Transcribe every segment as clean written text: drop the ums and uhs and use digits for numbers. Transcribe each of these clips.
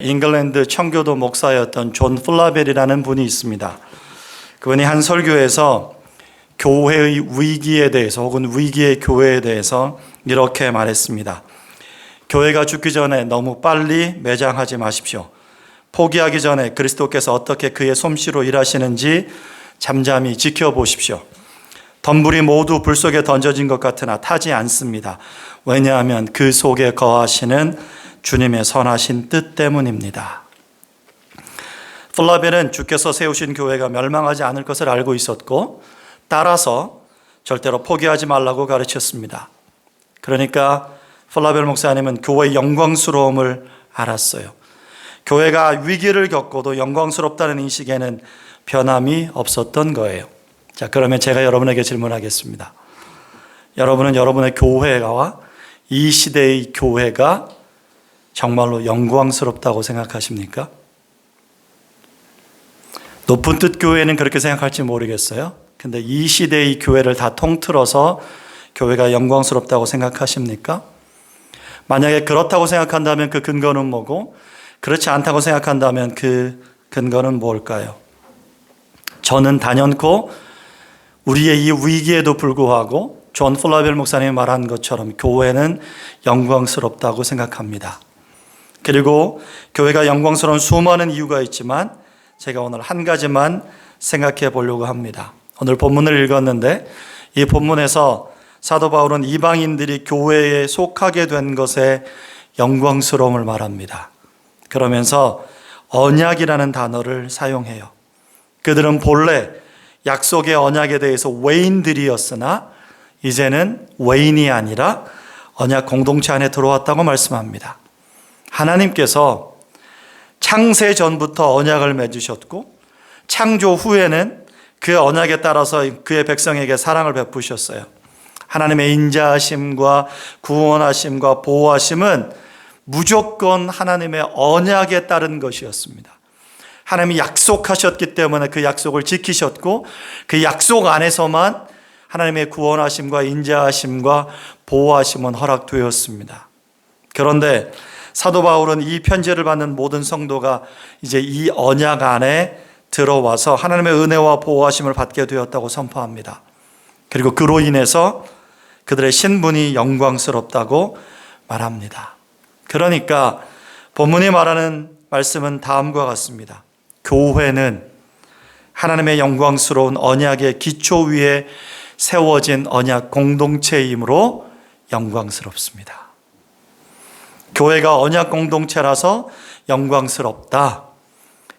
잉글랜드 청교도 목사였던 존 플라벨이라는 분이 있습니다. 그분이 한 설교에서 교회의 위기에 대해서 혹은 위기의 교회에 대해서 이렇게 말했습니다. 교회가 죽기 전에 너무 빨리 매장하지 마십시오. 포기하기 전에 그리스도께서 어떻게 그의 솜씨로 일하시는지 잠잠히 지켜보십시오. 덤불이 모두 불 속에 던져진 것 같으나 타지 않습니다. 왜냐하면 그 속에 거하시는 주님의 선하신 뜻 때문입니다. 플라벨은 주께서 세우신 교회가 멸망하지 않을 것을 알고 있었고 따라서 절대로 포기하지 말라고 가르쳤습니다. 그러니까 플라벨 목사님은 교회의 영광스러움을 알았어요. 교회가 위기를 겪고도 영광스럽다는 인식에는 변함이 없었던 거예요. 자, 그러면 제가 여러분에게 질문하겠습니다. 여러분은 여러분의 교회와 이 시대의 교회가 정말로 영광스럽다고 생각하십니까? 높은 뜻 교회는 그렇게 생각할지 모르겠어요. 근데 이 시대의 교회를 다 통틀어서 교회가 영광스럽다고 생각하십니까? 만약에 그렇다고 생각한다면 그 근거는 뭐고, 그렇지 않다고 생각한다면 그 근거는 뭘까요? 저는 단연코 우리의 이 위기에도 불구하고 존 플라벨 목사님이 말한 것처럼 교회는 영광스럽다고 생각합니다. 그리고 교회가 영광스러운 수많은 이유가 있지만 제가 오늘 한 가지만 생각해 보려고 합니다. 오늘 본문을 읽었는데 이 본문에서 사도 바울은 이방인들이 교회에 속하게 된 것에 영광스러움을 말합니다. 그러면서 언약이라는 단어를 사용해요. 그들은 본래 약속의 언약에 대해서 외인들이었으나 이제는 외인이 아니라 언약 공동체 안에 들어왔다고 말씀합니다. 하나님께서 창세 전부터 언약을 맺으셨고 창조 후에는 그 언약에 따라서 그의 백성에게 사랑을 베푸셨어요. 하나님의 인자하심과 구원하심과 보호하심은 무조건 하나님의 언약에 따른 것이었습니다. 하나님이 약속하셨기 때문에 그 약속을 지키셨고 그 약속 안에서만 하나님의 구원하심과 인자하심과 보호하심은 허락되었습니다. 그런데 사도 바울은 이 편지를 받는 모든 성도가 이제 이 언약 안에 들어와서 하나님의 은혜와 보호하심을 받게 되었다고 선포합니다. 그리고 그로 인해서 그들의 신분이 영광스럽다고 말합니다. 그러니까 본문이 말하는 말씀은 다음과 같습니다. 교회는 하나님의 영광스러운 언약의 기초 위에 세워진 언약 공동체이므로 영광스럽습니다. 교회가 언약 공동체라서 영광스럽다.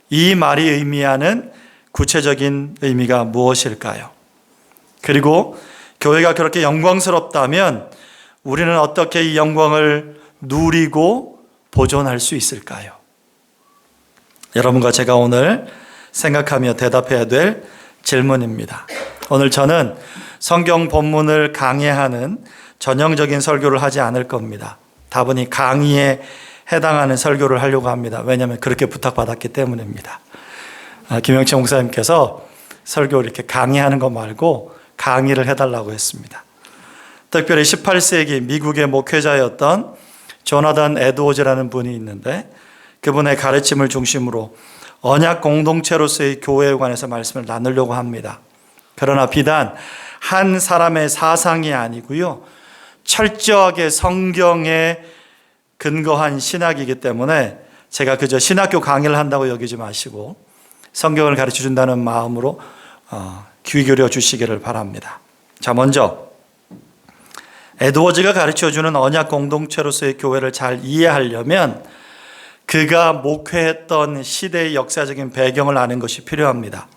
이 말이 의미하는 구체적인 의미가 무엇일까요? 그리고 교회가 그렇게 영광스럽다면 우리는 어떻게 이 영광을 누리고 보존할 수 있을까요? 여러분과 제가 오늘 생각하며 대답해야 될 질문입니다. 오늘 저는 성경 본문을 강해하는 전형적인 설교를 하지 않을 겁니다. 다분히 강의에 해당하는 설교를 하려고 합니다. 왜냐하면 그렇게 부탁받았기 때문입니다. 김영채 목사님께서 설교 이렇게 강의하는 거 말고 강의를 해달라고 했습니다. 특별히 18세기 미국의 목회자였던 조나단 에드워즈라는 분이 있는데 그분의 가르침을 중심으로 언약 공동체로서의 교회에 관해서 말씀을 나누려고 합니다. 그러나 비단 한 사람의 사상이 아니고요. 철저하게 성경에 근거한 신학이기 때문에 제가 그저 신학교 강의를 한다고 여기지 마시고 성경을 가르쳐 준다는 마음으로 귀 기울여 주시기를 바랍니다. 자, 먼저 에드워즈가 가르쳐 주는 언약 공동체로서의 교회를 잘 이해하려면 그가 목회했던 시대의 역사적인 배경을 아는 것이 필요합니다.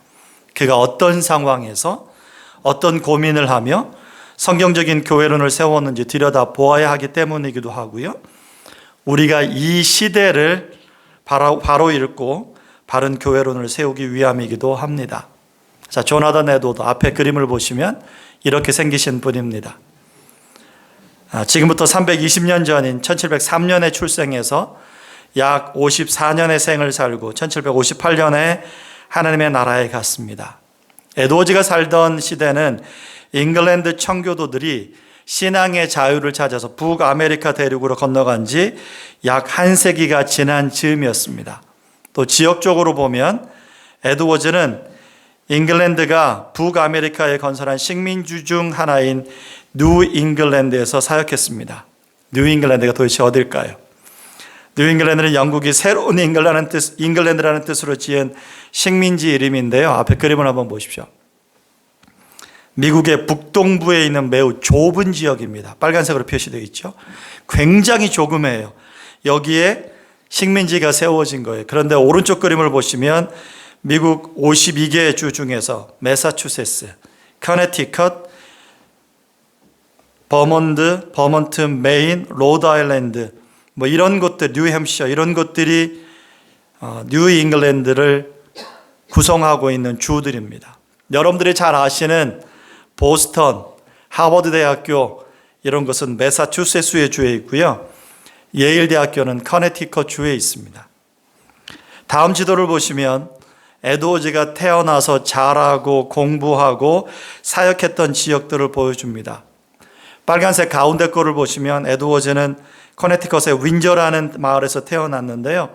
그가 어떤 상황에서 어떤 고민을 하며 성경적인 교회론을 세웠는지 들여다보아야 하기 때문이기도 하고요. 우리가 이 시대를 바로 읽고 바른 교회론을 세우기 위함이기도 합니다. 자, 조나단 에드워즈 앞에 그림을 보시면 이렇게 생기신 분입니다. 지금부터 320년 전인 1703년에 출생해서 약 54년의 생을 살고 1758년에 하나님의 나라에 갔습니다. 에드워즈가 살던 시대는 잉글랜드 청교도들이 신앙의 자유를 찾아서 북아메리카 대륙으로 건너간 지 약 1세기가 지난 즈음이었습니다. 또 지역적으로 보면 에드워즈는 잉글랜드가 북아메리카에 건설한 식민지 중 하나인 뉴잉글랜드에서 사역했습니다. 뉴잉글랜드가 도대체 어딜까요? 뉴잉글랜드는 영국이 새로운 잉글랜드라는 뜻으로 지은 식민지 이름인데요. 앞에 그림을 한번 보십시오. 미국의 북동부에 있는 매우 좁은 지역입니다. 빨간색으로 표시되어 있죠. 굉장히 조그매요. 여기에 식민지가 세워진 거예요. 그런데 오른쪽 그림을 보시면 미국 52개 주 중에서 매사추세츠, 커네티컷, 버몬트, 메인, 로드아일랜드 뭐 이런 곳들, 뉴햄셔 이런 곳들이 뉴잉글랜드를 구성하고 있는 주들입니다. 여러분들이 잘 아시는 보스턴, 하버드 대학교 이런 것은 매사추세츠의 주에 있고요. 예일 대학교는 커네티컷 주에 있습니다. 다음 지도를 보시면 에드워즈가 태어나서 자라고 공부하고 사역했던 지역들을 보여줍니다. 빨간색 가운데 거를 보시면 에드워즈는 커네티컷의 윈저라는 마을에서 태어났는데요.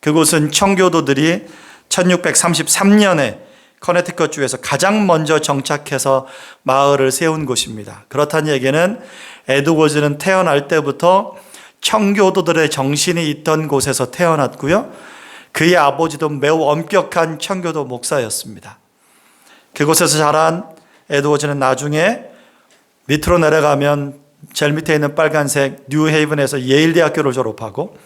그곳은 청교도들이 1633년에 커네티컷 주에서 가장 먼저 정착해서 마을을 세운 곳입니다. 그렇다는 얘기는 에드워즈는 태어날 때부터 청교도들의 정신이 있던 곳에서 태어났고요. 그의 아버지도 매우 엄격한 청교도 목사였습니다. 그곳에서 자란 에드워즈는 나중에 밑으로 내려가면 제일 밑에 있는 빨간색 뉴헤이븐에서 예일 대학교를 졸업하고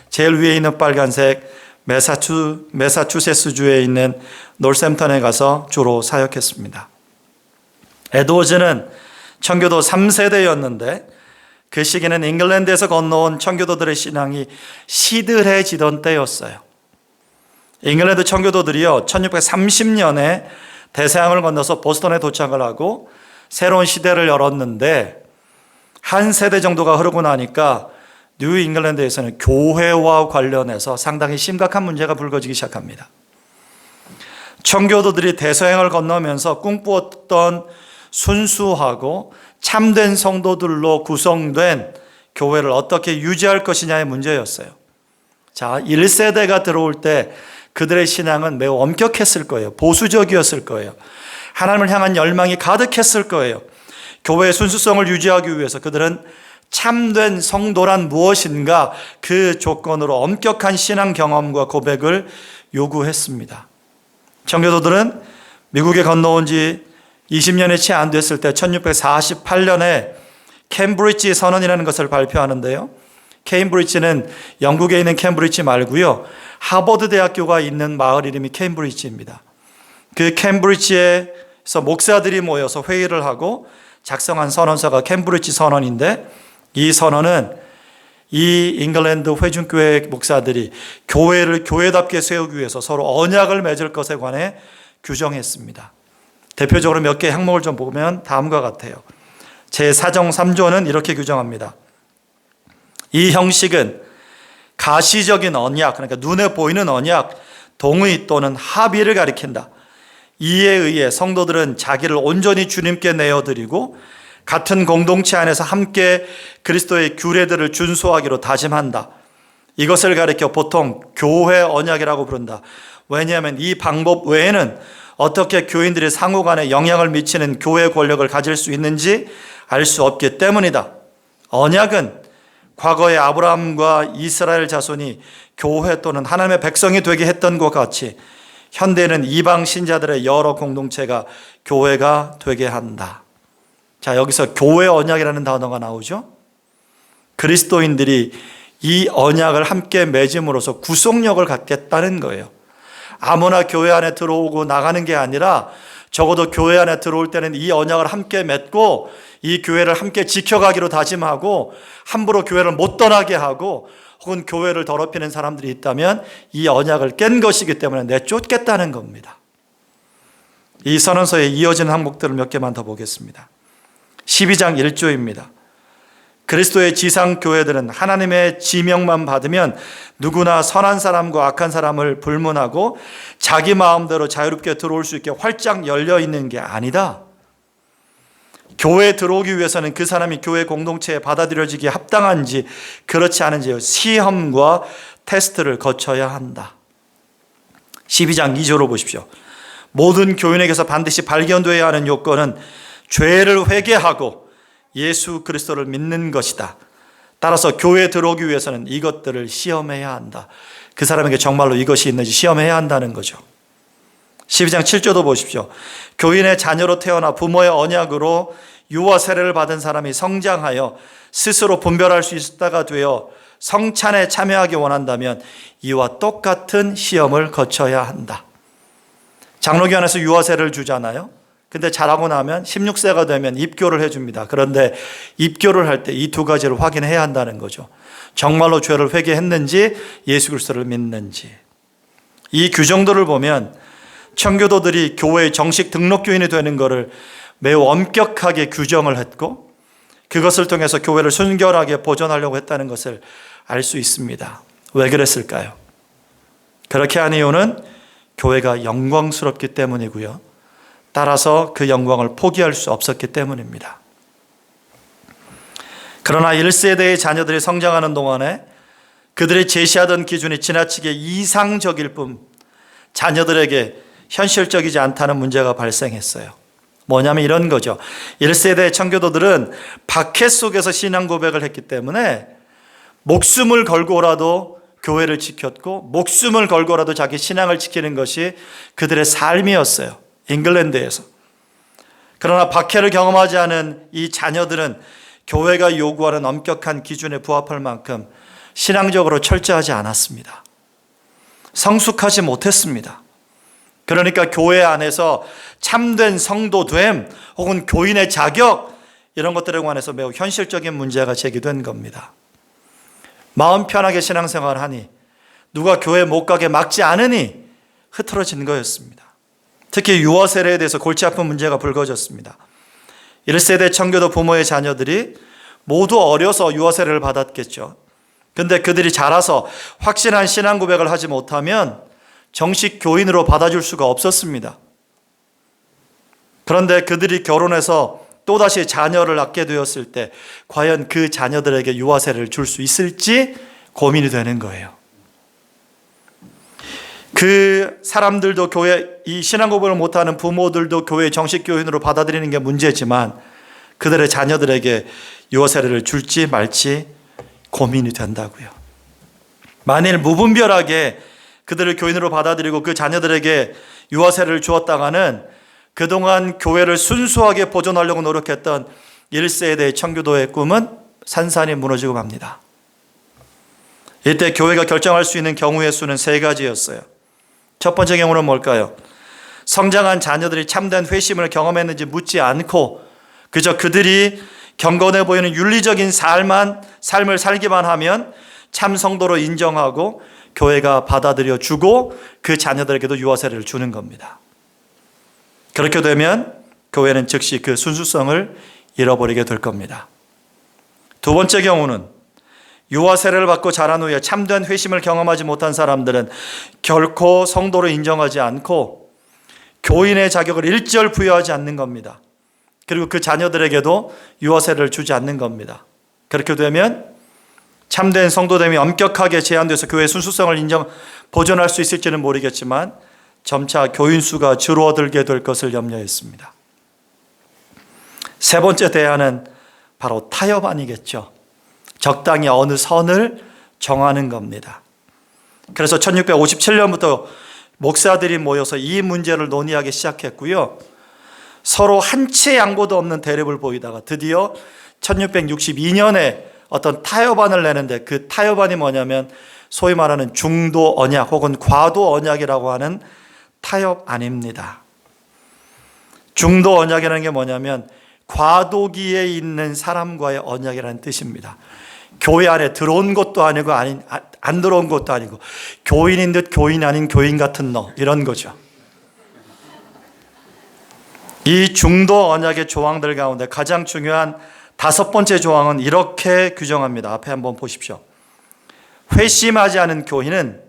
제일 위에 있는 빨간색 매사추세츠주에 있는 놀샘턴에 가서 주로 사역했습니다. 에드워즈는 청교도 3세대였는데 그 시기는 잉글랜드에서 건너온 청교도들의 신앙이 시들해지던 때였어요. 잉글랜드 청교도들이요 1630년에 대서양을 건너서 보스턴에 도착을 하고 새로운 시대를 열었는데 한 세대 정도가 흐르고 나니까 뉴 잉글랜드에서는 교회와 관련해서 상당히 심각한 문제가 불거지기 시작합니다. 청교도들이 대서양을 건너면서 꿈꾸었던 순수하고 참된 성도들로 구성된 교회를 어떻게 유지할 것이냐의 문제였어요. 자, 1세대가 들어올 때 그들의 신앙은 매우 엄격했을 거예요. 보수적이었을 거예요. 하나님을 향한 열망이 가득했을 거예요. 교회의 순수성을 유지하기 위해서 그들은 참된 성도란 무엇인가 그 조건으로 엄격한 신앙 경험과 고백을 요구했습니다. 청교도들은 미국에 건너온 지 20년이 채 안 됐을 때 1648년에 캠브리지 선언이라는 것을 발표하는데요. 케임브리지는 영국에 있는 캠브리지 말고요. 하버드 대학교가 있는 마을 이름이 캠브리지입니다. 그 캠브리지에서 목사들이 모여서 회의를 하고 작성한 선언서가 캠브리지 선언인데 이 선언은 이 잉글랜드 회중교회 목사들이 교회를 교회답게 세우기 위해서 서로 언약을 맺을 것에 관해 규정했습니다. 대표적으로 몇 개의 항목을 좀 보면 다음과 같아요. 제4정 3조는 이렇게 규정합니다. 이 형식은 가시적인 언약, 그러니까 눈에 보이는 언약, 동의 또는 합의를 가리킨다. 이에 의해 성도들은 자기를 온전히 주님께 내어드리고 같은 공동체 안에서 함께 그리스도의 규례들을 준수하기로 다짐한다. 이것을 가리켜 보통 교회 언약이라고 부른다. 왜냐하면 이 방법 외에는 어떻게 교인들이 상호 간에 영향을 미치는 교회 권력을 가질 수 있는지 알 수 없기 때문이다. 언약은 과거의 아브라함과 이스라엘 자손이 교회 또는 하나님의 백성이 되게 했던 것 같이 현대는 이방 신자들의 여러 공동체가 교회가 되게 한다. 자, 여기서 교회 언약이라는 단어가 나오죠. 그리스도인들이 이 언약을 함께 맺음으로써 구속력을 갖겠다는 거예요. 아무나 교회 안에 들어오고 나가는 게 아니라 적어도 교회 안에 들어올 때는 이 언약을 함께 맺고 이 교회를 함께 지켜가기로 다짐하고 함부로 교회를 못 떠나게 하고 혹은 교회를 더럽히는 사람들이 있다면 이 언약을 깬 것이기 때문에 내쫓겠다는 겁니다. 이 선언서에 이어지는 항목들을 몇 개만 더 보겠습니다. 12장 1조입니다. 그리스도의 지상교회들은 하나님의 지명만 받으면 누구나 선한 사람과 악한 사람을 불문하고 자기 마음대로 자유롭게 들어올 수 있게 활짝 열려 있는 게 아니다. 교회에 들어오기 위해서는 그 사람이 교회 공동체에 받아들여지기에 합당한지 그렇지 않은지 시험과 테스트를 거쳐야 한다. 12장 2절로 보십시오. 모든 교인에게서 반드시 발견되어야 하는 요건은 죄를 회개하고 예수 그리스도를 믿는 것이다. 따라서 교회에 들어오기 위해서는 이것들을 시험해야 한다. 그 사람에게 정말로 이것이 있는지 시험해야 한다는 거죠. 12장 7절도 보십시오. 교인의 자녀로 태어나 부모의 언약으로 유아 세례를 받은 사람이 성장하여 스스로 분별할 수 있다가 되어 성찬에 참여하기 원한다면 이와 똑같은 시험을 거쳐야 한다. 장로교안에서 유아 세례를 주잖아요. 근데 자라고 나면 16세가 되면 입교를 해줍니다. 그런데 입교를 할 때 이 두 가지를 확인해야 한다는 거죠. 정말로 죄를 회개했는지 예수 그리스도를 믿는지. 이 규정들을 보면 청교도들이 교회의 정식 등록교인이 되는 것을 매우 엄격하게 규정을 했고 그것을 통해서 교회를 순결하게 보존하려고 했다는 것을 알 수 있습니다. 왜 그랬을까요? 그렇게 한 이유는 교회가 영광스럽기 때문이고요. 따라서 그 영광을 포기할 수 없었기 때문입니다. 그러나 1세대의 자녀들이 성장하는 동안에 그들이 제시하던 기준이 지나치게 이상적일 뿐 자녀들에게 현실적이지 않다는 문제가 발생했어요. 뭐냐면 이런 거죠. 1세대 청교도들은 박해 속에서 신앙 고백을 했기 때문에 목숨을 걸고라도 교회를 지켰고 목숨을 걸고라도 자기 신앙을 지키는 것이 그들의 삶이었어요. 잉글랜드에서. 그러나 박해를 경험하지 않은 이 자녀들은 교회가 요구하는 엄격한 기준에 부합할 만큼 신앙적으로 철저하지 않았습니다. 성숙하지 못했습니다. 그러니까 교회 안에서 참된 성도됨 혹은 교인의 자격 이런 것들에 관해서 매우 현실적인 문제가 제기된 겁니다. 마음 편하게 신앙생활을 하니 누가 교회 못 가게 막지 않으니 흐트러진 거였습니다. 특히 유아 세례에 대해서 골치 아픈 문제가 불거졌습니다. 1세대 청교도 부모의 자녀들이 모두 어려서 유아 세례를 받았겠죠. 근데 그들이 자라서 확실한 신앙 고백을 하지 못하면 정식 교인으로 받아줄 수가 없었습니다. 그런데 그들이 결혼해서 또다시 자녀를 낳게 되었을 때 과연 그 자녀들에게 유아 세례를 줄 수 있을지 고민이 되는 거예요. 그 사람들도 교회 이 신앙 고백을 못하는 부모들도 교회 정식 교인으로 받아들이는 게 문제지만 그들의 자녀들에게 유아 세례를 줄지 말지 고민이 된다고요. 만일 무분별하게 그들을 교인으로 받아들이고 그 자녀들에게 유아 세례를 주었다가는 그동안 교회를 순수하게 보존하려고 노력했던 1세대의 청교도의 꿈은 산산이 무너지고 맙니다. 이때 교회가 결정할 수 있는 경우의 수는 3가지였어요. 첫 번째 경우는 뭘까요? 성장한 자녀들이 참된 회심을 경험했는지 묻지 않고 그저 그들이 경건해 보이는 윤리적인 삶을 살기만 하면 참 성도로 인정하고 교회가 받아들여 주고 그 자녀들에게도 유아 세례를 주는 겁니다. 그렇게 되면 교회는 즉시 그 순수성을 잃어버리게 될 겁니다. 두 번째 경우는 유아 세례를 받고 자란 후에 참된 회심을 경험하지 못한 사람들은 결코 성도로 인정하지 않고 교인의 자격을 일절 부여하지 않는 겁니다. 그리고 그 자녀들에게도 유아 세례를 주지 않는 겁니다. 그렇게 되면 참된 성도됨이 엄격하게 제한돼서 교회의 순수성을 보존할 수 있을지는 모르겠지만 점차 교인 수가 줄어들게 될 것을 염려했습니다. 세 번째 대안은 바로 타협안이겠죠. 적당히 어느 선을 정하는 겁니다. 그래서 1657년부터 목사들이 모여서 이 문제를 논의하기 시작했고요. 서로 한치의 양보도 없는 대립을 보이다가 드디어 1662년에 어떤 타협안을 내는데 그 타협안이 뭐냐면 소위 말하는 중도 언약 혹은 과도 언약이라고 하는 타협안입니다. 중도 언약이라는 게 뭐냐면 과도기에 있는 사람과의 언약이라는 뜻입니다. 교회 안에 들어온 것도 아니고 안 들어온 것도 아니고 교인인 듯 교인 아닌 교인 같은 너 이런 거죠. 이 중도 언약의 조항들 가운데 가장 중요한 5번째 조항은 이렇게 규정합니다. 앞에 한번 보십시오. 회심하지 않은 교인은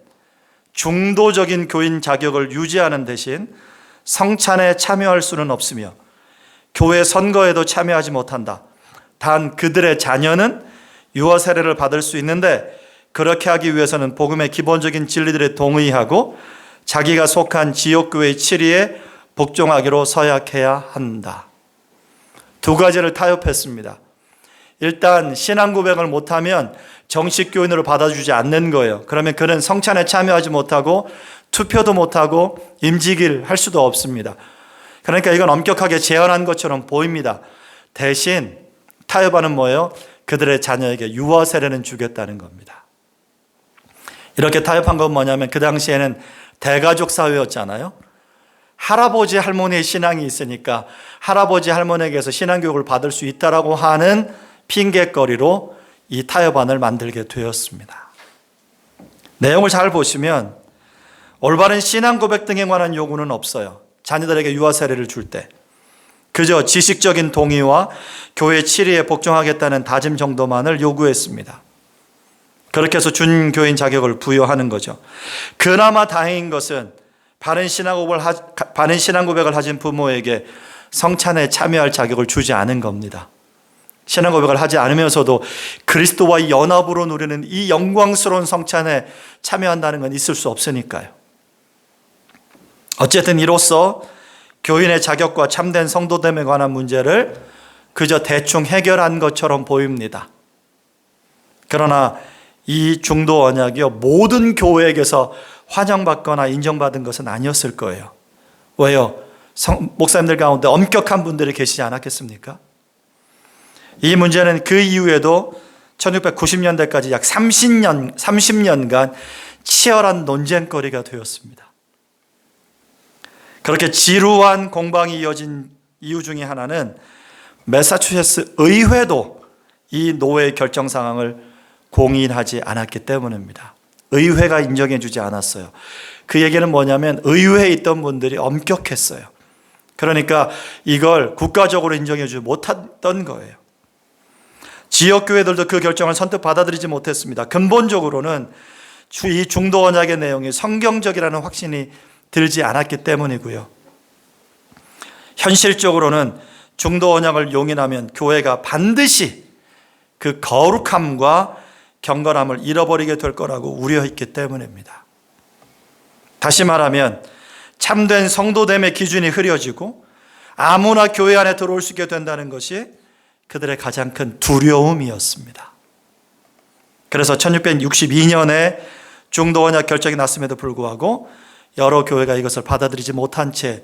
중도적인 교인 자격을 유지하는 대신 성찬에 참여할 수는 없으며 교회 선거에도 참여하지 못한다. 단 그들의 자녀는 유아 세례를 받을 수 있는데 그렇게 하기 위해서는 복음의 기본적인 진리들에 동의하고 자기가 속한 지역교회의 치리에 복종하기로 서약해야 한다. 두 가지를 타협했습니다. 일단 신앙 고백을 못하면 정식 교인으로 받아주지 않는 거예요. 그러면 그는 성찬에 참여하지 못하고 투표도 못하고 임직을 할 수도 없습니다. 그러니까 이건 엄격하게 제한한 것처럼 보입니다. 대신 타협안은 뭐예요? 그들의 자녀에게 유아 세례는 주겠다는 겁니다. 이렇게 타협한 건 뭐냐면 그 당시에는 대가족 사회였잖아요. 할아버지 할머니의 신앙이 있으니까 할아버지 할머니에게서 신앙교육을 받을 수 있다라고 하는 핑계거리로 이 타협안을 만들게 되었습니다. 내용을 잘 보시면 올바른 신앙 고백 등에 관한 요구는 없어요. 자녀들에게 유아 세례를 줄 때 그저 지식적인 동의와 교회 치리에 복종하겠다는 다짐 정도만을 요구했습니다. 그렇게 해서 준교인 자격을 부여하는 거죠. 그나마 다행인 것은 바른 신앙 고백을 하신 부모에게 성찬에 참여할 자격을 주지 않은 겁니다. 신앙 고백을 하지 않으면서도 그리스도와 연합으로 누리는 이 영광스러운 성찬에 참여한다는 건 있을 수 없으니까요. 어쨌든 이로써 교인의 자격과 참된 성도됨에 관한 문제를 그저 대충 해결한 것처럼 보입니다. 그러나 이 중도 언약이요 모든 교회에게서 환영받거나 인정받은 것은 아니었을 거예요. 왜요? 목사님들 가운데 엄격한 분들이 계시지 않았겠습니까? 이 문제는 그 이후에도 1690년대까지 약 30년간 치열한 논쟁거리가 되었습니다. 그렇게 지루한 공방이 이어진 이유 중에 하나는 매사추세츠 의회도 이 노회의 결정 상황을 공인하지 않았기 때문입니다. 의회가 인정해 주지 않았어요. 그 얘기는 뭐냐면 의회에 있던 분들이 엄격했어요. 그러니까 이걸 국가적으로 인정해 주지 못했던 거예요. 지역교회들도 그 결정을 선뜻 받아들이지 못했습니다. 근본적으로는 이 중도 언약의 내용이 성경적이라는 확신이 들지 않았기 때문이고요. 현실적으로는 중도 언약을 용인하면 교회가 반드시 그 거룩함과 경건함을 잃어버리게 될 거라고 우려했기 때문입니다. 다시 말하면 참된 성도됨의 기준이 흐려지고 아무나 교회 안에 들어올 수 있게 된다는 것이 그들의 가장 큰 두려움이었습니다. 그래서 1662년에 중도 언약 결정이 났음에도 불구하고 여러 교회가 이것을 받아들이지 못한 채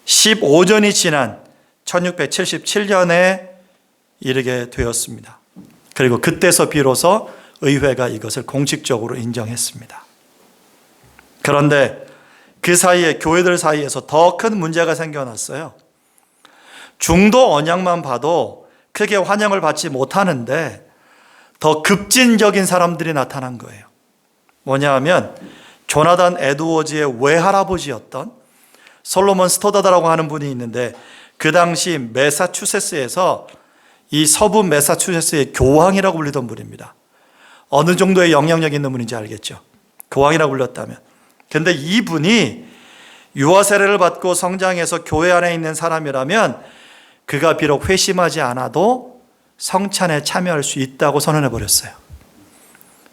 15년이 지난 1677년에 이르게 되었습니다. 그리고 그때서 비로소 의회가 이것을 공식적으로 인정했습니다. 그런데 그 사이에 교회들 사이에서 더 큰 문제가 생겨났어요. 중도 언약만 봐도 크게 환영을 받지 못하는데 더 급진적인 사람들이 나타난 거예요. 뭐냐 하면 조나단 에드워즈의 외할아버지였던 솔로몬 스토다다라고 하는 분이 있는데 그 당시 매사추세츠에서 이 서부 매사추세츠의 교황이라고 불리던 분입니다. 어느 정도의 영향력 있는 분인지 알겠죠? 교황이라고 불렸다면. 그런데 이분이 유아 세례를 받고 성장해서 교회 안에 있는 사람이라면 그가 비록 회심하지 않아도 성찬에 참여할 수 있다고 선언해 버렸어요.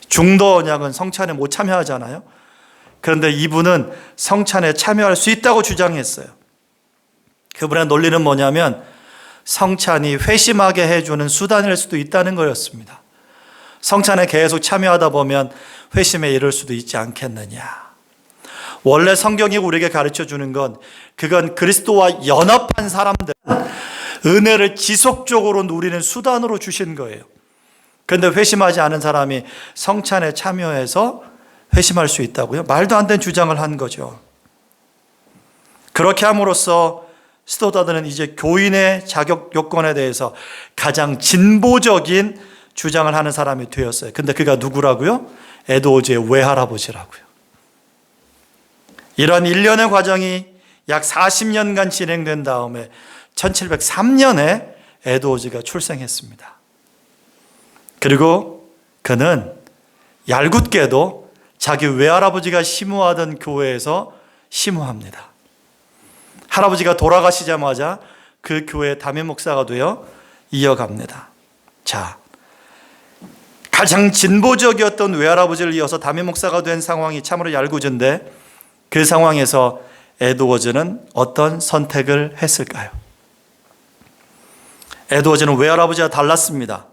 중도 언약은 성찬에 못 참여하잖아요. 그런데 이분은 성찬에 참여할 수 있다고 주장했어요. 그분의 논리는 뭐냐면 성찬이 회심하게 해주는 수단일 수도 있다는 거였습니다. 성찬에 계속 참여하다 보면 회심에 이를 수도 있지 않겠느냐. 원래 성경이 우리에게 가르쳐 주는 건 그건 그리스도와 연합한 사람들 은혜를 지속적으로 누리는 수단으로 주신 거예요. 그런데 회심하지 않은 사람이 성찬에 참여해서 회심할 수 있다고요? 말도 안 되는 주장을 한 거죠. 그렇게 함으로써 스토다드는 이제 교인의 자격 요건에 대해서 가장 진보적인 주장을 하는 사람이 되었어요. 근데 그가 누구라고요? 에드워즈의 외할아버지라고요. 이런 일련의 과정이 약 40년간 진행된 다음에 1703년에 에드워즈가 출생했습니다. 그리고 그는 얄궂게도 자기 외할아버지가 심우하던 교회에서 심우합니다. 할아버지가 돌아가시자마자 그 교회의 담임 목사가 되어 이어갑니다. 자, 가장 진보적이었던 외할아버지를 이어서 담임 목사가 된 상황이 참으로 얄궂은데 그 상황에서 에드워즈는 어떤 선택을 했을까요? 에드워즈는 외할아버지와 달랐습니다.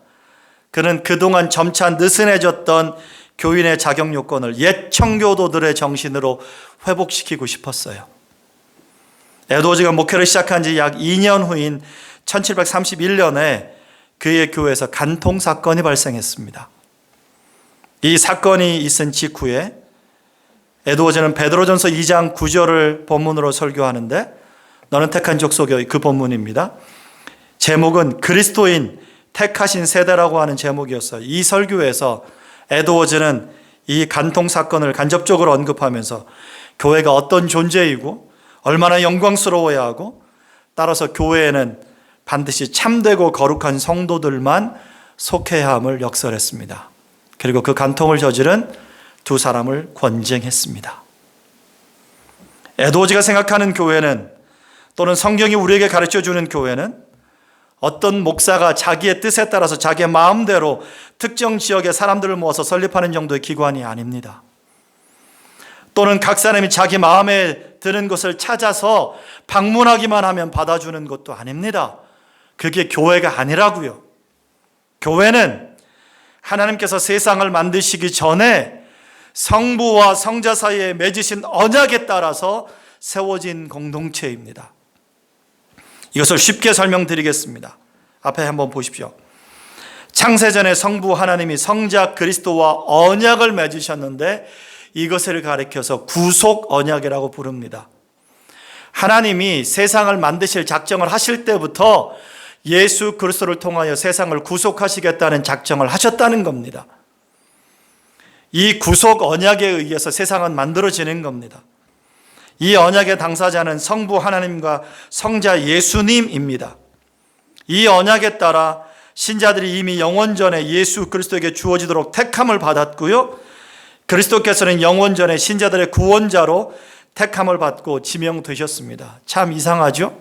그는 그동안 점차 느슨해졌던 교인의 자격 요건을 옛 청교도들의 정신으로 회복시키고 싶었어요. 에드워즈가 목회를 시작한 지 약 2년 후인 1731년에 그의 교회에서 간통 사건이 발생했습니다. 이 사건이 있은 직후에 에드워즈는 베드로전서 2장 9절을 본문으로 설교하는데 너는 택한 족속의 그 본문입니다. 제목은 그리스도인 택하신 세대라고 하는 제목이었어요. 이 설교에서 에드워즈는 이 간통 사건을 간접적으로 언급하면서 교회가 어떤 존재이고 얼마나 영광스러워야 하고 따라서 교회에는 반드시 참되고 거룩한 성도들만 속해야 함을 역설했습니다. 그리고 그 간통을 저지른 두 사람을 권쟁했습니다. 에드워즈가 생각하는 교회는 또는 성경이 우리에게 가르쳐주는 교회는 어떤 목사가 자기의 뜻에 따라서 자기의 마음대로 특정 지역의 사람들을 모아서 설립하는 정도의 기관이 아닙니다. 또는 각 사람이 자기 마음에 드는 것을 찾아서 방문하기만 하면 받아주는 것도 아닙니다. 그게 교회가 아니라고요. 교회는 하나님께서 세상을 만드시기 전에 성부와 성자 사이에 맺으신 언약에 따라서 세워진 공동체입니다. 이것을 쉽게 설명드리겠습니다. 앞에 한번 보십시오. 창세전에 성부 하나님이 성자 그리스도와 언약을 맺으셨는데 이것을 가리켜서 구속 언약이라고 부릅니다. 하나님이 세상을 만드실 작정을 하실 때부터 예수 그리스도를 통하여 세상을 구속하시겠다는 작정을 하셨다는 겁니다. 이 구속 언약에 의해서 세상은 만들어지는 겁니다. 이 언약의 당사자는 성부 하나님과 성자 예수님입니다. 이 언약에 따라 신자들이 이미 영원전에 예수 그리스도에게 주어지도록 택함을 받았고요. 그리스도께서는 영원전에 신자들의 구원자로 택함을 받고 지명되셨습니다. 참 이상하죠?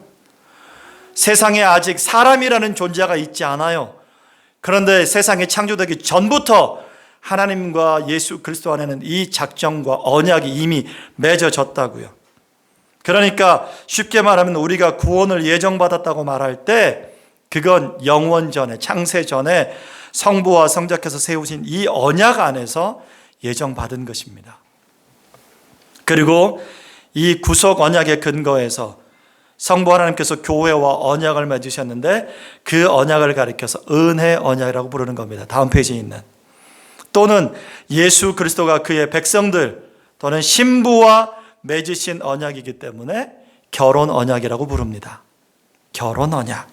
세상에 아직 사람이라는 존재가 있지 않아요. 그런데 세상이 창조되기 전부터 하나님과 예수 그리스도 안에는 이 작정과 언약이 이미 맺어졌다고요. 그러니까 쉽게 말하면 우리가 구원을 예정받았다고 말할 때 그건 영원전에 창세전에 성부와 성자께서 세우신 이 언약 안에서 예정받은 것입니다. 그리고 이 구속 언약의 근거에서 성부 하나님께서 교회와 언약을 맺으셨는데 그 언약을 가리켜서 은혜 언약이라고 부르는 겁니다. 다음 페이지에 있는. 또는 예수 그리스도가 그의 백성들 또는 신부와 맺으신 언약이기 때문에 결혼 언약이라고 부릅니다. 결혼 언약.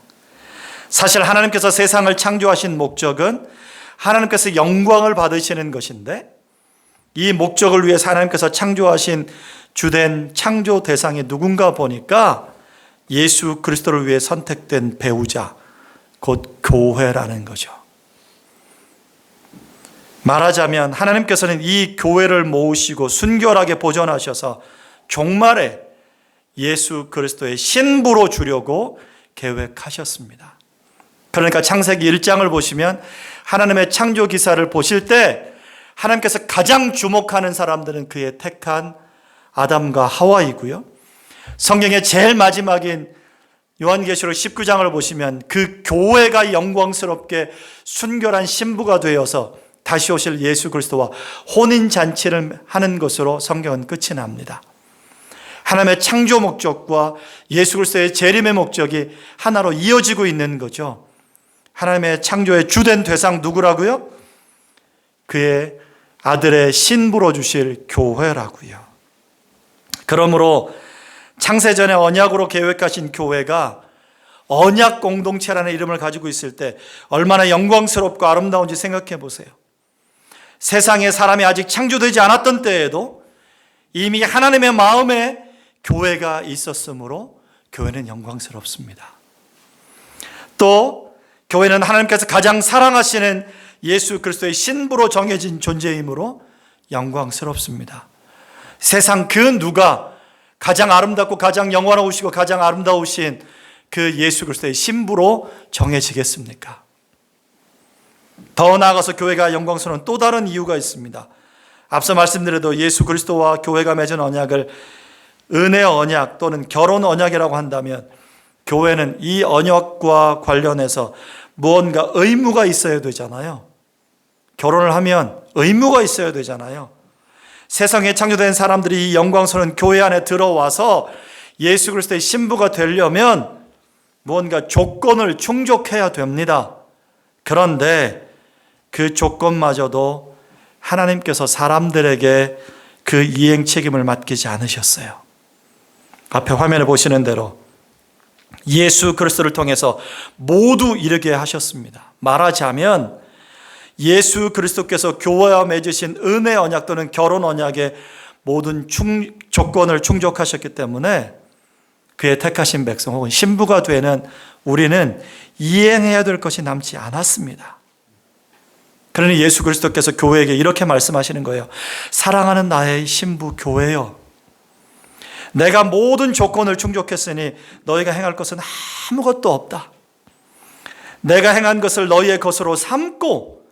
사실 하나님께서 세상을 창조하신 목적은 하나님께서 영광을 받으시는 것인데 이 목적을 위해서 하나님께서 창조하신 주된 창조 대상이 누군가 보니까 예수 그리스도를 위해 선택된 배우자, 곧 교회라는 거죠. 말하자면 하나님께서는 이 교회를 모으시고 순결하게 보존하셔서 종말에 예수 그리스도의 신부로 주려고 계획하셨습니다. 그러니까 창세기 1장을 보시면 하나님의 창조 기사를 보실 때 하나님께서 가장 주목하는 사람들은 그의 택한 아담과 하와이고요. 성경의 제일 마지막인 요한계시록 19장을 보시면 그 교회가 영광스럽게 순결한 신부가 되어서 다시 오실 예수 그리스도와 혼인잔치를 하는 것으로 성경은 끝이 납니다. 하나님의 창조 목적과 예수 그리스도의 재림의 목적이 하나로 이어지고 있는 거죠. 하나님의 창조의 주된 대상 누구라고요? 그의 아들의 신부로 주실 교회라고요. 그러므로 창세전에 언약으로 계획하신 교회가 언약 공동체라는 이름을 가지고 있을 때 얼마나 영광스럽고 아름다운지 생각해 보세요. 세상에 사람이 아직 창조되지 않았던 때에도 이미 하나님의 마음에 교회가 있었으므로 교회는 영광스럽습니다. 또 교회는 하나님께서 가장 사랑하시는 예수 그리스도의 신부로 정해진 존재이므로 영광스럽습니다. 세상 그 누가 가장 아름답고 가장 영원하시고 가장 아름다우신 그 예수 그리스도의 신부로 정해지겠습니까? 더 나아가서 교회가 영광스러운 또 다른 이유가 있습니다. 앞서 말씀드려도 예수 그리스도와 교회가 맺은 언약을 은혜 언약 또는 결혼 언약이라고 한다면 교회는 이 언약과 관련해서 무언가 의무가 있어야 되잖아요. 결혼을 하면 의무가 있어야 되잖아요. 세상에 창조된 사람들이 이 영광스러운 교회 안에 들어와서 예수 그리스도의 신부가 되려면 무언가 조건을 충족해야 됩니다. 그런데 그 조건마저도 하나님께서 사람들에게 그 이행 책임을 맡기지 않으셨어요. 앞에 화면에 보시는 대로 예수 그리스도를 통해서 모두 이르게 하셨습니다. 말하자면 예수 그리스도께서 교회와 맺으신 은혜 언약 또는 결혼 언약의 모든 조건을 충족하셨기 때문에 그의 택하신 백성 혹은 신부가 되는 우리는 이행해야 될 것이 남지 않았습니다. 그러니 예수 그리스도께서 교회에게 이렇게 말씀하시는 거예요. 사랑하는 나의 신부 교회여, 내가 모든 조건을 충족했으니 너희가 행할 것은 아무것도 없다. 내가 행한 것을 너희의 것으로 삼고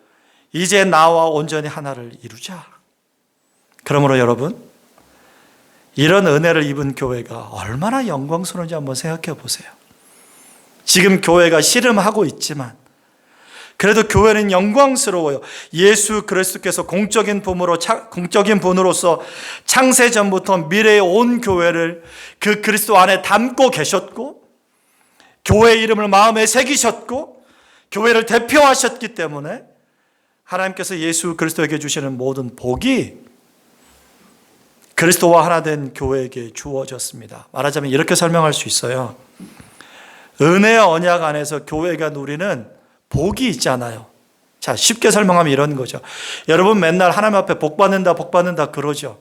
이제 나와 온전히 하나를 이루자. 그러므로 여러분, 이런 은혜를 입은 교회가 얼마나 영광스러운지 한번 생각해 보세요. 지금 교회가 씨름하고 있지만 그래도 교회는 영광스러워요. 예수 그리스도께서 공적인 분으로서 창세 전부터 미래의 온 교회를 그 그리스도 안에 담고 계셨고 교회의 이름을 마음에 새기셨고 교회를 대표하셨기 때문에 하나님께서 예수 그리스도에게 주시는 모든 복이 그리스도와 하나 된 교회에게 주어졌습니다. 말하자면 이렇게 설명할 수 있어요. 은혜의 언약 안에서 교회가 누리는 복이 있잖아요. 자, 쉽게 설명하면 이런 거죠. 여러분 맨날 하나님 앞에 복 받는다 그러죠.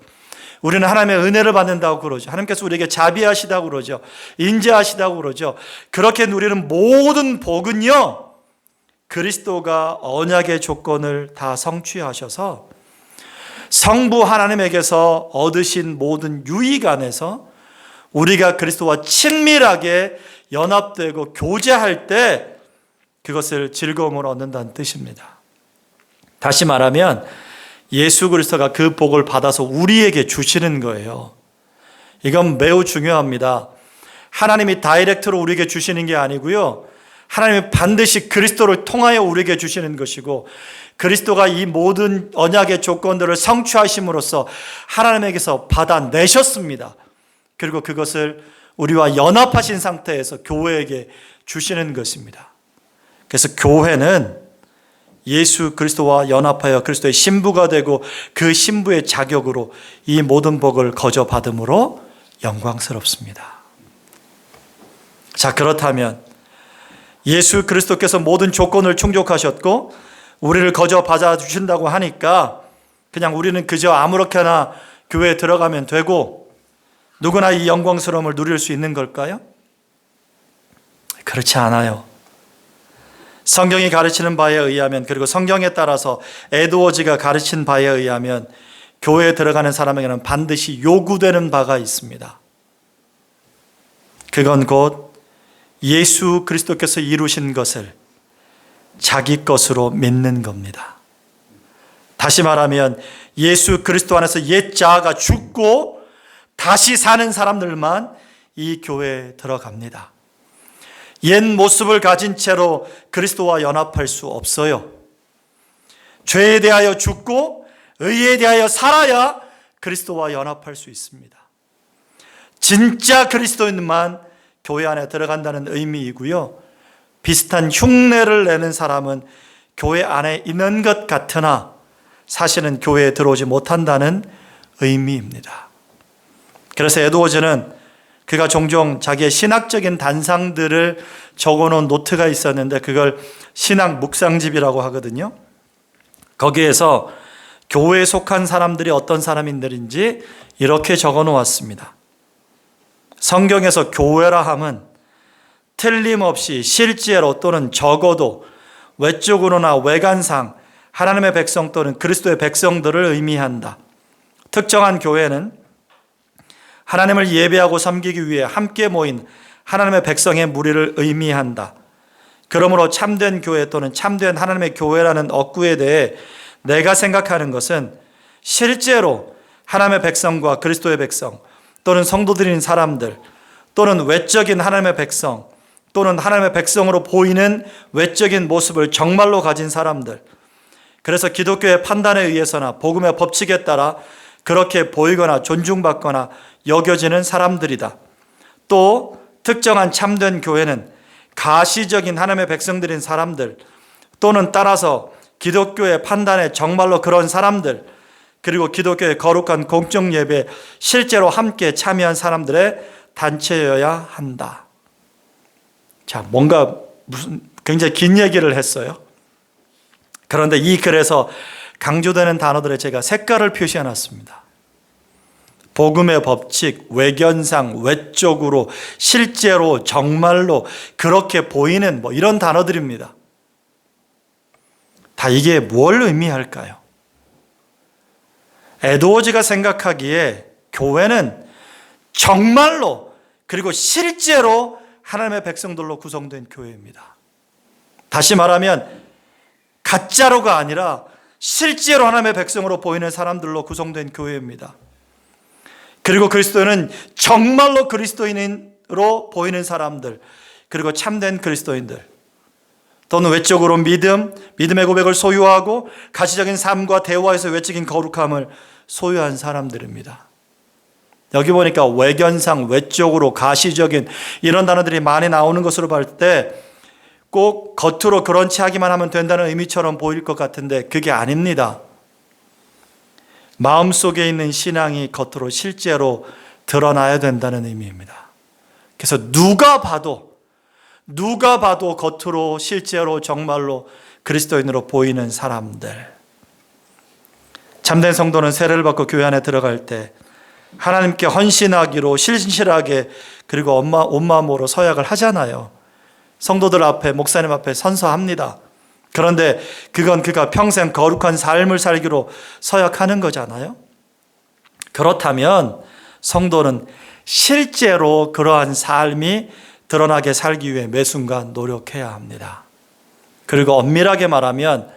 우리는 하나님의 은혜를 받는다고 그러죠. 하나님께서 우리에게 자비하시다고 그러죠. 인자하시다고 그러죠. 그렇게 누리는 모든 복은요, 그리스도가 언약의 조건을 다 성취하셔서 성부 하나님에게서 얻으신 모든 유익 안에서 우리가 그리스도와 친밀하게 연합되고 교제할 때 그것을 즐거움을 얻는다는 뜻입니다. 다시 말하면 예수 그리스도가 그 복을 받아서 우리에게 주시는 거예요. 이건 매우 중요합니다. 하나님이 다이렉트로 우리에게 주시는 게 아니고요. 하나님이 반드시 그리스도를 통하여 우리에게 주시는 것이고 그리스도가 이 모든 언약의 조건들을 성취하심으로써 하나님에게서 받아내셨습니다. 그리고 그것을 우리와 연합하신 상태에서 교회에게 주시는 것입니다. 그래서 교회는 예수 그리스도와 연합하여 그리스도의 신부가 되고 그 신부의 자격으로 이 모든 복을 거저 받음으로 영광스럽습니다. 자, 그렇다면 예수 그리스도께서 모든 조건을 충족하셨고 우리를 거저 받아주신다고 하니까 그냥 우리는 그저 아무렇게나 교회에 들어가면 되고 누구나 이 영광스러움을 누릴 수 있는 걸까요? 그렇지 않아요. 성경이 가르치는 바에 의하면, 그리고 성경에 따라서 에드워즈가 가르친 바에 의하면 교회에 들어가는 사람에게는 반드시 요구되는 바가 있습니다. 그건 곧 예수 그리스도께서 이루신 것을 자기 것으로 믿는 겁니다. 다시 말하면 예수 그리스도 안에서 옛 자아가 죽고 다시 사는 사람들만 이 교회에 들어갑니다. 옛 모습을 가진 채로 그리스도와 연합할 수 없어요. 죄에 대하여 죽고 의에 대하여 살아야 그리스도와 연합할 수 있습니다. 진짜 그리스도인만 교회 안에 들어간다는 의미이고요. 비슷한 흉내를 내는 사람은 교회 안에 있는 것 같으나 사실은 교회에 들어오지 못한다는 의미입니다. 그래서 에드워즈는 그가 종종 자기의 신학적인 단상들을 적어놓은 노트가 있었는데 그걸 신학 묵상집이라고 하거든요. 거기에서 교회에 속한 사람들이 어떤 사람인들인지 이렇게 적어놓았습니다. 성경에서 교회라 함은 틀림없이 실제로 또는 적어도 외적으로나 외관상 하나님의 백성 또는 그리스도의 백성들을 의미한다. 특정한 교회는 하나님을 예배하고 섬기기 위해 함께 모인 하나님의 백성의 무리를 의미한다. 그러므로 참된 교회 또는 참된 하나님의 교회라는 억구에 대해 내가 생각하는 것은 실제로 하나님의 백성과 그리스도의 백성 또는 성도들인 사람들 또는 외적인 하나님의 백성 또는 하나님의 백성으로 보이는 외적인 모습을 정말로 가진 사람들, 그래서 기독교의 판단에 의해서나 복음의 법칙에 따라 그렇게 보이거나 존중받거나 여겨지는 사람들이다. 또 특정한 참된 교회는 가시적인 하나님의 백성들인 사람들 또는 따라서 기독교의 판단에 정말로 그런 사람들, 그리고 기독교의 거룩한 공적 예배에 실제로 함께 참여한 사람들의 단체여야 한다. 자, 뭔가 무슨 굉장히 긴 얘기를 했어요. 그런데 이 글에서 강조되는 단어들에 제가 색깔을 표시해 놨습니다. 복음의 법칙, 외견상, 외적으로, 실제로, 정말로 그렇게 보이는 이런 단어들입니다. 다 이게 뭘 의미할까요? 에드워즈가 생각하기에 교회는 정말로 그리고 실제로 하나님의 백성들로 구성된 교회입니다. 다시 말하면 가짜로가 아니라 실제로 하나님의 백성으로 보이는 사람들로 구성된 교회입니다. 그리고 그리스도인은 정말로 그리스도인으로 보이는 사람들, 그리고 참된 그리스도인들, 또는 외적으로 믿음의 고백을 소유하고 가시적인 삶과 대화에서 외적인 거룩함을 소유한 사람들입니다. 여기 보니까 외견상, 외적으로, 가시적인 이런 단어들이 많이 나오는 것으로 볼 때 꼭 겉으로 그런 체 하기만 하면 된다는 의미처럼 보일 것 같은데 그게 아닙니다. 마음속에 있는 신앙이 겉으로 실제로 드러나야 된다는 의미입니다. 그래서 누가 봐도 겉으로 실제로 정말로 그리스도인으로 보이는 사람들. 참된 성도는 세례를 받고 교회 안에 들어갈 때 하나님께 헌신하기로 신실하게 그리고 온 마음으로 서약을 하잖아요. 성도들 앞에, 목사님 앞에 선서합니다. 그런데 그건 그가 평생 거룩한 삶을 살기로 서약하는 거잖아요. 그렇다면 성도는 실제로 그러한 삶이 드러나게 살기 위해 매 순간 노력해야 합니다. 그리고 엄밀하게 말하면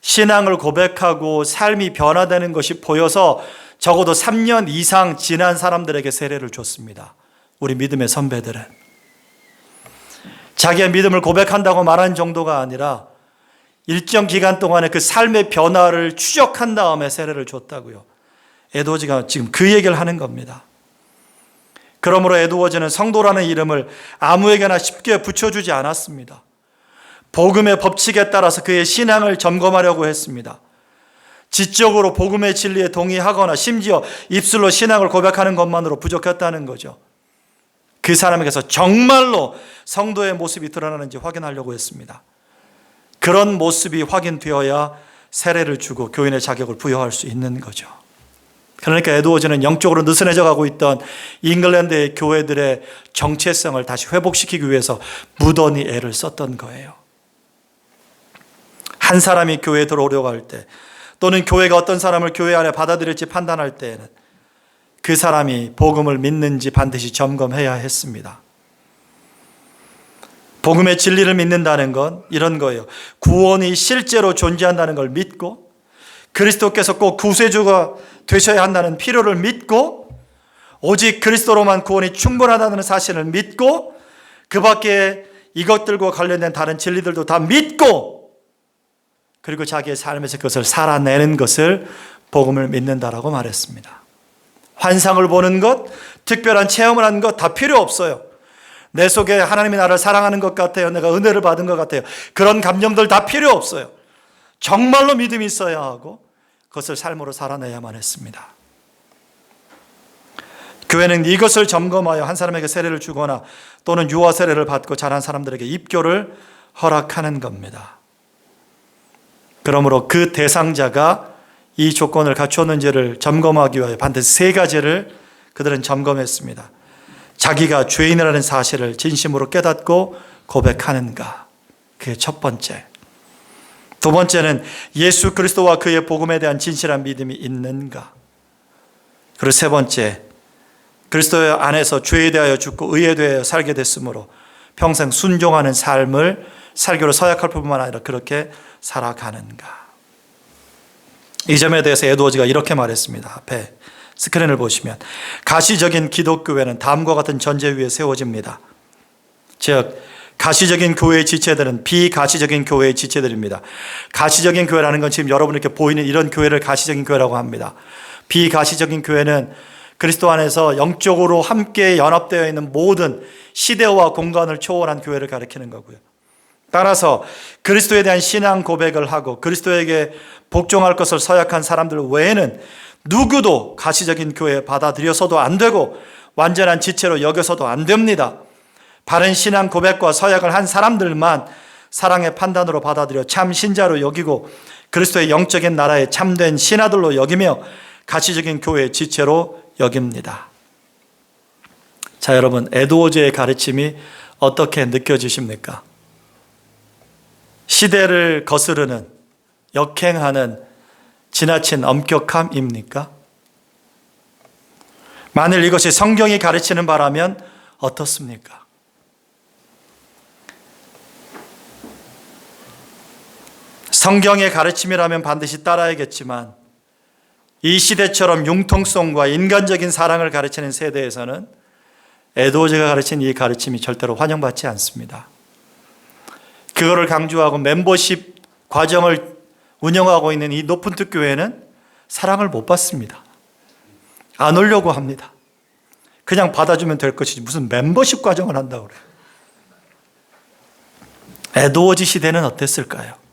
신앙을 고백하고 삶이 변화되는 것이 보여서 적어도 3년 이상 지난 사람들에게 세례를 줬습니다. 우리 믿음의 선배들은. 자기의 믿음을 고백한다고 말한 정도가 아니라 일정 기간 동안에 그 삶의 변화를 추적한 다음에 세례를 줬다고요. 에드워즈가 지금 그 얘기를 하는 겁니다. 그러므로 에드워즈는 성도라는 이름을 아무에게나 쉽게 붙여주지 않았습니다. 복음의 법칙에 따라서 그의 신앙을 점검하려고 했습니다. 지적으로 복음의 진리에 동의하거나 심지어 입술로 신앙을 고백하는 것만으로 부족했다는 거죠. 그 사람에게서 정말로 성도의 모습이 드러나는지 확인하려고 했습니다. 그런 모습이 확인되어야 세례를 주고 교인의 자격을 부여할 수 있는 거죠. 그러니까 에드워즈는 영적으로 느슨해져 가고 있던 잉글랜드의 교회들의 정체성을 다시 회복시키기 위해서 무던히 애를 썼던 거예요. 한 사람이 교회에 들어오려고 할 때, 또는 교회가 어떤 사람을 교회 안에 받아들일지 판단할 때에는 그 사람이 복음을 믿는지 반드시 점검해야 했습니다. 복음의 진리를 믿는다는 건 이런 거예요. 구원이 실제로 존재한다는 걸 믿고 그리스도께서 꼭 구세주가 되셔야 한다는 필요를 믿고 오직 그리스도로만 구원이 충분하다는 사실을 믿고 그 밖에 이것들과 관련된 다른 진리들도 다 믿고 그리고 자기의 삶에서 그것을 살아내는 것을 복음을 믿는다라고 말했습니다. 환상을 보는 것, 특별한 체험을 하는 것 다 필요 없어요. 내 속에 하나님이 나를 사랑하는 것 같아요. 내가 은혜를 받은 것 같아요. 그런 감정들 다 필요 없어요. 정말로 믿음이 있어야 하고 그것을 삶으로 살아내야만 했습니다. 교회는 이것을 점검하여 한 사람에게 세례를 주거나 또는 유아 세례를 받고 자란 사람들에게 입교를 허락하는 겁니다. 그러므로 그 대상자가 이 조건을 갖추었는지를 점검하기 위해 반드시 3가지를 그들은 점검했습니다. 자기가 죄인이라는 사실을 진심으로 깨닫고 고백하는가? 그게 첫 번째. 두 번째는 예수 그리스도와 그의 복음에 대한 진실한 믿음이 있는가? 그리고 세 번째, 그리스도 안에서 죄에 대하여 죽고 의에 대하여 살게 됐으므로 평생 순종하는 삶을 살기로 서약할 뿐만 아니라 그렇게 살아가는가. 이 점에 대해서 에드워즈가 이렇게 말했습니다. 앞에 스크린을 보시면 가시적인 기독교회는 다음과 같은 전제 위에 세워집니다. 즉 가시적인 교회의 지체들은 비가시적인 교회의 지체들입니다. 가시적인 교회라는 건 지금 여러분 이렇게 보이는 이런 교회를 가시적인 교회라고 합니다. 비가시적인 교회는 그리스도 안에서 영적으로 함께 연합되어 있는 모든 시대와 공간을 초월한 교회를 가리키는 거고요. 따라서 그리스도에 대한 신앙 고백을 하고 그리스도에게 복종할 것을 서약한 사람들 외에는 누구도 가시적인 교회에 받아들여서도 안 되고 완전한 지체로 여겨서도 안 됩니다. 바른 신앙 고백과 서약을 한 사람들만 사랑의 판단으로 받아들여 참 신자로 여기고 그리스도의 영적인 나라의 참된 신하들로 여기며 가시적인 교회의 지체로 여깁니다. 자, 여러분, 에드워즈의 가르침이 어떻게 느껴지십니까? 시대를 거스르는 역행하는 지나친 엄격함입니까? 만일 이것이 성경이 가르치는 바라면 어떻습니까? 성경의 가르침이라면 반드시 따라야겠지만 이 시대처럼 융통성과 인간적인 사랑을 가르치는 세대에서는 에드워즈가 가르친 이 가르침이 절대로 환영받지 않습니다. 그거를 강조하고 멤버십 과정을 운영하고 있는 이 높은 뜻 교회는 사랑을 못 받습니다. 안 오려고 합니다. 그냥 받아주면 될 것이지 무슨 멤버십 과정을 한다고 그래요. 에드워즈 시대는 어땠을까요?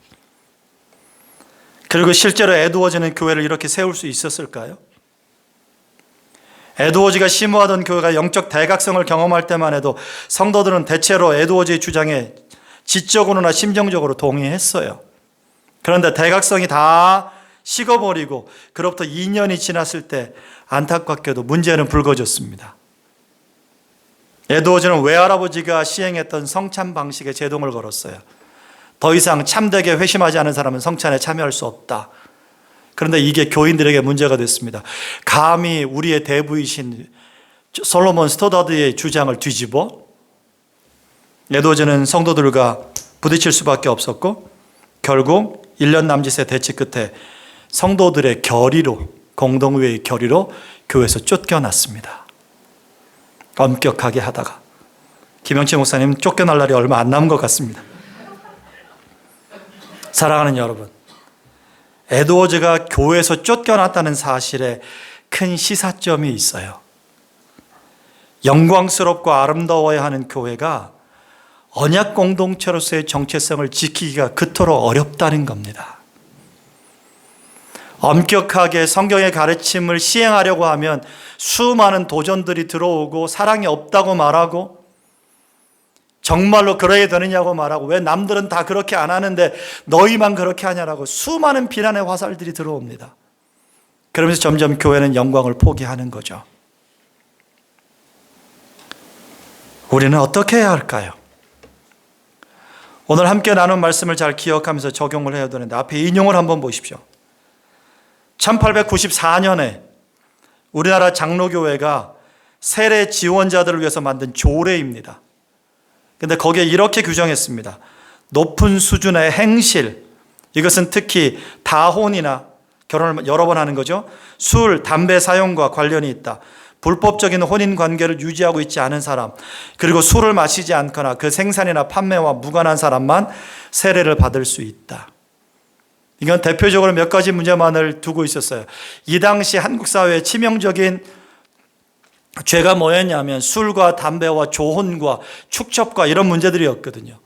그리고 실제로 에드워즈는 교회를 이렇게 세울 수 있었을까요? 에드워즈가 심호하던 교회가 영적 대각성을 경험할 때만 해도 성도들은 대체로 에드워즈의 주장에 지적으로나 심정적으로 동의했어요. 그런데 대각성이 다 식어버리고 그로부터 2년이 지났을 때 안타깝게도 문제는 불거졌습니다. 에드워즈는 외할아버지가 시행했던 성찬 방식에 제동을 걸었어요. 더 이상 참되게 회심하지 않은 사람은 성찬에 참여할 수 없다. 그런데 이게 교인들에게 문제가 됐습니다. 감히 우리의 대부이신 솔로몬 스토다드의 주장을 뒤집어? 에드워즈는 성도들과 부딪힐 수밖에 없었고 결국 1년 남짓의 대치 끝에 성도들의 결의로, 공동회의 결의로 교회에서 쫓겨났습니다. 엄격하게 하다가 김영치 목사님 쫓겨날 날이 얼마 안 남은 것 같습니다. 사랑하는 여러분, 에드워즈가 교회에서 쫓겨났다는 사실에 큰 시사점이 있어요. 영광스럽고 아름다워야 하는 교회가 언약 공동체로서의 정체성을 지키기가 그토록 어렵다는 겁니다. 엄격하게 성경의 가르침을 시행하려고 하면 수많은 도전들이 들어오고 사랑이 없다고 말하고 정말로 그래야 되느냐고 말하고 왜 남들은 다 그렇게 안 하는데 너희만 그렇게 하냐라고 수많은 비난의 화살들이 들어옵니다. 그러면서 점점 교회는 영광을 포기하는 거죠. 우리는 어떻게 해야 할까요? 오늘 함께 나눈 말씀을 잘 기억하면서 적용을 해야 되는데 앞에 인용을 한번 보십시오. 1894년에 우리나라 장로교회가 세례 지원자들을 위해서 만든 조례입니다. 근데 거기에 이렇게 규정했습니다. 높은 수준의 행실, 이것은 특히 다혼이나 결혼을 여러 번 하는 거죠. 술, 담배 사용과 관련이 있다. 불법적인 혼인 관계를 유지하고 있지 않은 사람, 그리고 술을 마시지 않거나 그 생산이나 판매와 무관한 사람만 세례를 받을 수 있다. 이건 대표적으로 몇 가지 문제만을 두고 있었어요. 이 당시 한국 사회의 치명적인 죄가 뭐였냐면 술과 담배와 조혼과 축첩과 이런 문제들이었거든요.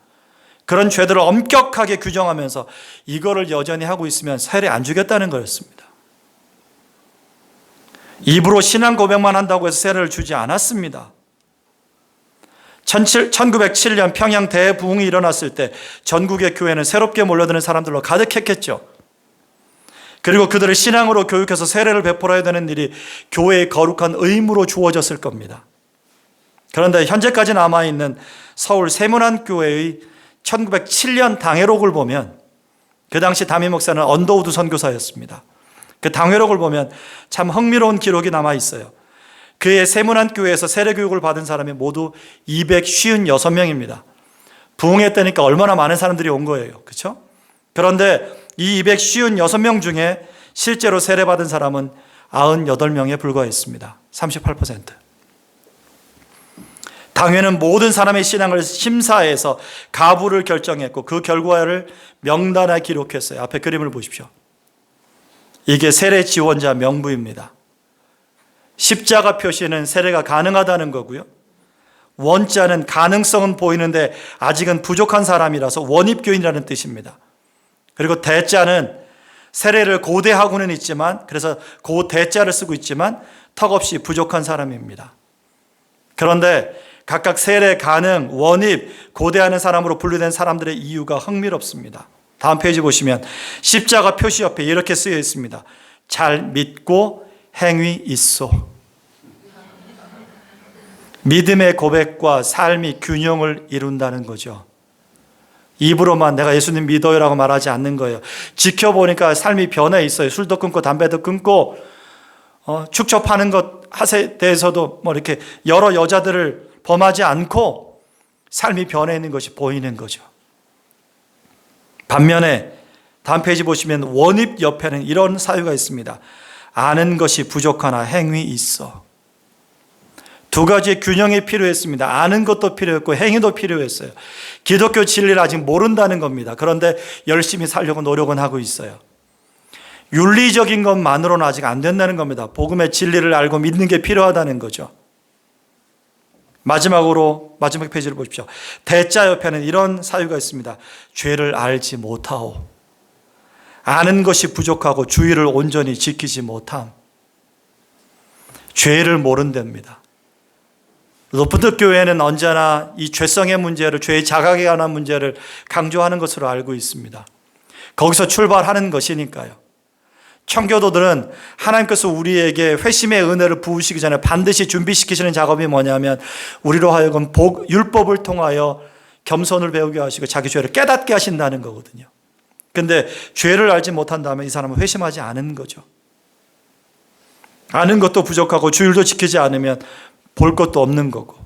그런 죄들을 엄격하게 규정하면서 이거를 여전히 하고 있으면 세례 안 주겠다는 거였습니다. 입으로 신앙 고백만 한다고 해서 세례를 주지 않았습니다. 1907년 평양 대부흥이 일어났을 때 전국의 교회는 새롭게 몰려드는 사람들로 가득했겠죠. 그리고 그들을 신앙으로 교육해서 세례를 베풀어야 되는 일이 교회의 거룩한 의무로 주어졌을 겁니다. 그런데 현재까지 남아있는 서울 세문안교회의 1907년 당회록을 보면 그 당시 담임 목사는 언더우드 선교사였습니다. 그 당회록을 보면 참 흥미로운 기록이 남아있어요. 그의 세문안 교회에서 세례교육을 받은 사람이 모두 256명입니다. 부흥했다니까 얼마나 많은 사람들이 온 거예요. 그렇죠? 그런데 이 256명 중에 실제로 세례받은 사람은 98명에 불과했습니다. 38%. 당회는 모든 사람의 신앙을 심사해서 가부를 결정했고 그 결과를 명단에 기록했어요. 앞에 그림을 보십시오. 이게 세례 지원자 명부입니다. 십자가 표시는 세례가 가능하다는 거고요. 원자는 가능성은 보이는데 아직은 부족한 사람이라서 원입교인이라는 뜻입니다. 그리고 대자는 세례를 고대하고는 있지만, 그래서 고대자를 쓰고 있지만 턱없이 부족한 사람입니다. 그런데 각각 세례 가능, 원입, 고대하는 사람으로 분류된 사람들의 이유가 흥미롭습니다. 다음 페이지 보시면 십자가 표시 옆에 이렇게 쓰여 있습니다. 잘 믿고 행위 있소. 믿음의 고백과 삶이 균형을 이룬다는 거죠. 입으로만 내가 예수님 믿어요라고 말하지 않는 거예요. 지켜보니까 삶이 변해 있어요. 술도 끊고 담배도 끊고 축첩하는 것에 대해서도 이렇게 여러 여자들을 범하지 않고 삶이 변해 있는 것이 보이는 거죠. 반면에 다음 페이지 보시면 원입 옆에는 이런 사유가 있습니다. 아는 것이 부족하나 행위 있어. 두 가지의 균형이 필요했습니다. 아는 것도 필요했고 행위도 필요했어요. 기독교 진리를 아직 모른다는 겁니다. 그런데 열심히 살려고 노력은 하고 있어요. 윤리적인 것만으로는 아직 안 된다는 겁니다. 복음의 진리를 알고 믿는 게 필요하다는 거죠. 마지막 페이지를 보십시오. 대자 옆에는 이런 사유가 있습니다. 죄를 알지 못하오. 아는 것이 부족하고 주의를 온전히 지키지 못함. 죄를 모른답니다. 높은 교회는 언제나 이 죄성의 문제를, 죄의 자각에 관한 문제를 강조하는 것으로 알고 있습니다. 거기서 출발하는 것이니까요. 청교도들은 하나님께서 우리에게 회심의 은혜를 부으시기 전에 반드시 준비시키시는 작업이 뭐냐면 우리로 하여금 율법을 통하여 겸손을 배우게 하시고 자기 죄를 깨닫게 하신다는 거거든요. 근데 죄를 알지 못한다면 이 사람은 회심하지 않은 거죠. 아는 것도 부족하고 주일도 지키지 않으면 볼 것도 없는 거고.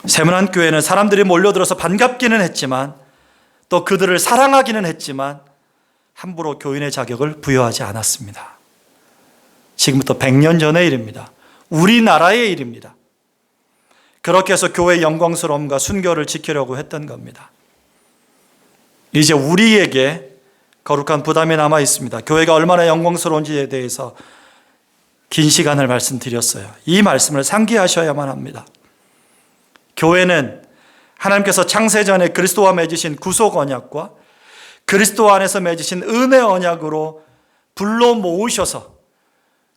세문안 교회는 사람들이 몰려들어서 반갑기는 했지만 또 그들을 사랑하기는 했지만 함부로 교인의 자격을 부여하지 않았습니다. 지금부터 100년 전의 일입니다. 우리나라의 일입니다. 그렇게 해서 교회의 영광스러움과 순결을 지키려고 했던 겁니다. 이제 우리에게 거룩한 부담이 남아 있습니다. 교회가 얼마나 영광스러운지에 대해서 긴 시간을 말씀드렸어요. 이 말씀을 상기하셔야만 합니다. 교회는 하나님께서 창세전에 그리스도와 맺으신 구속 언약과 그리스도 안에서 맺으신 은혜 언약으로 불러 모으셔서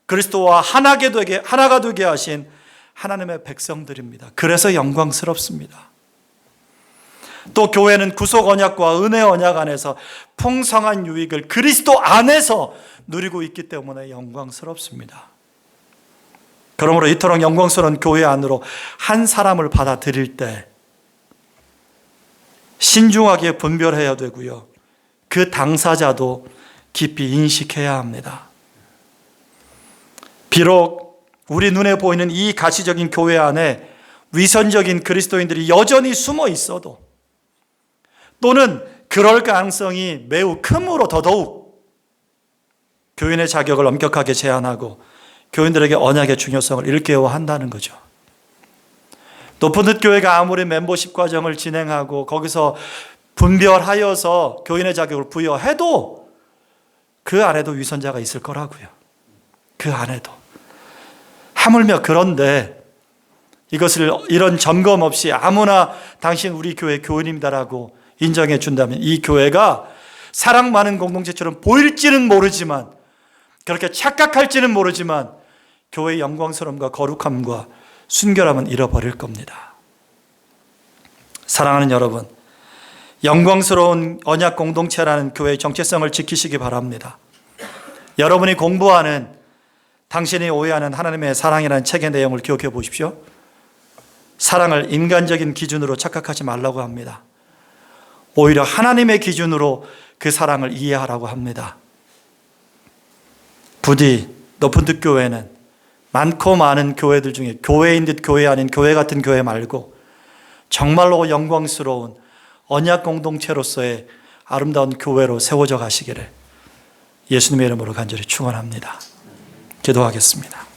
그리스도와 하나가 되게 하신 하나님의 백성들입니다. 그래서 영광스럽습니다. 또 교회는 구속 언약과 은혜 언약 안에서 풍성한 유익을 그리스도 안에서 누리고 있기 때문에 영광스럽습니다. 그러므로 이토록 영광스러운 교회 안으로 한 사람을 받아들일 때 신중하게 분별해야 되고요. 그 당사자도 깊이 인식해야 합니다. 비록 우리 눈에 보이는 이 가시적인 교회 안에 위선적인 그리스도인들이 여전히 숨어 있어도 또는 그럴 가능성이 매우 크므로 더더욱 교인의 자격을 엄격하게 제한하고 교인들에게 언약의 중요성을 일깨워야 한다는 거죠. 높은 교회가 아무리 멤버십 과정을 진행하고 거기서 분별하여서 교인의 자격을 부여해도 그 안에도 위선자가 있을 거라고요. 그 안에도. 하물며 그런데 이것을 이런 점검 없이 아무나 당신 우리 교회 교인입니다라고 인정해 준다면 이 교회가 사랑 많은 공동체처럼 보일지는 모르지만 그렇게 착각할지는 모르지만 교회의 영광스러움과 거룩함과 순결함은 잃어버릴 겁니다. 사랑하는 여러분, 영광스러운 언약 공동체라는 교회의 정체성을 지키시기 바랍니다. 여러분이 공부하는 당신이 오해하는 하나님의 사랑이라는 책의 내용을 기억해 보십시오. 사랑을 인간적인 기준으로 착각하지 말라고 합니다. 오히려 하나님의 기준으로 그 사랑을 이해하라고 합니다. 부디 높은 교회는 많고 많은 교회들 중에 교회인 듯 교회 아닌 교회 같은 교회 말고 정말로 영광스러운 언약 공동체로서의 아름다운 교회로 세워져 가시기를 예수님의 이름으로 간절히 축원합니다. 기도하겠습니다.